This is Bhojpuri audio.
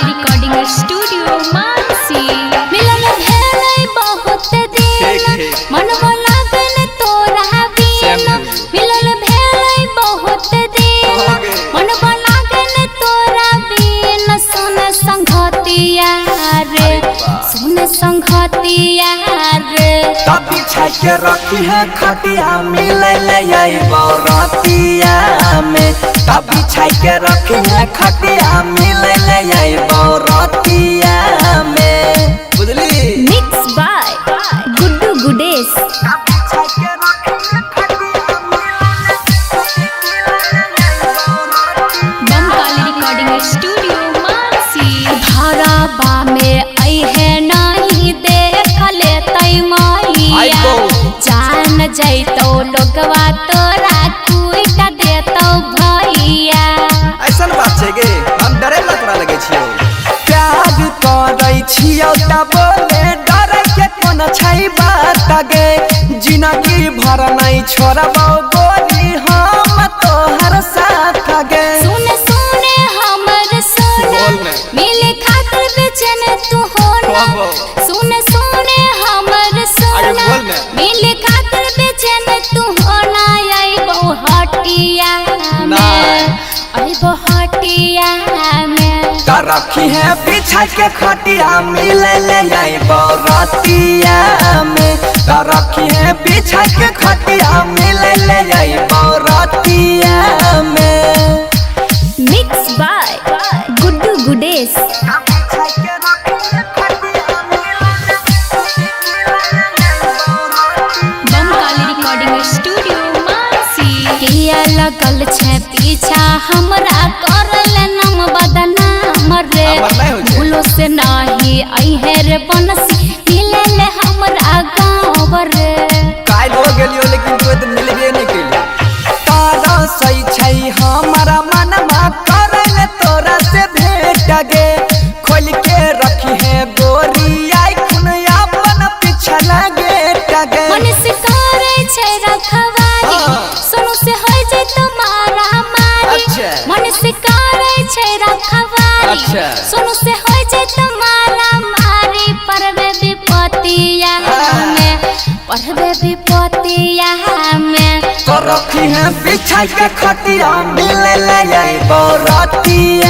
स्टूडियो मानसी मिलन भेलै बहुत दिन मनवा लागल तोरा बिन मिलन भेलै बहुत दिन मनवा लागल तोरा बिन सुन संगतिया रे सुन संगतिया रे तभी छके रखी है खटिया मिलै ले आई बरतिया में तभी छके रखी है खटिया मिलै ले आई बरतिया में बुझली। Mix by Guddu Gudesh Bamkali recording studio Mansi धाराबा में आई है नहीं देख ले तई मैया जान जैतो लोगवा तोरा कुइट देतो भैया ऐसन बात छै गे हम डरे न तोरा लगे छियो प्यार करै छियो त बोले डरे के कोन छै बात गे जिंदगी भर नहीं छोड़बौ गोरी हम तोहर साथ गे सुन सुन हमर सोना मिले खातिर बेचैन तू होना सुन सुन हमर सोना मिले खातिर बेचैन तू होना आइबो हटिया में आइबो हटिया में रखी है पीछा के खटिया मिले ले आई बरतिया में रखी है पीछा के खटिया मिले ले आई बरतिया में। Mix by Guddu Gudesh Bamkali recording studio Mansi किया लगल छे पीछा हमरा करल नाम बदनाम रे भूलो से नहीं आई है रे बनसी मिले ले हमरा गाँव रे काल हो गेलियो लेकिन तू तो मिलबे नहीं केलियो तारा सही छै हमारा मनमा करल तोरा से भेट गे खोल के रखी है गोरी आई खुन अपन पीछा लगे टगे मन से करे छै रखवारी सुनो से होय जे तुम्हारा मारी मन से करे छै रखवारी सुनो से होय जे तुम्हारा मारी परवे विपतिया में परवे विपतिया में तो रखी है बिछा के खटिया मिले ले आई बरतिया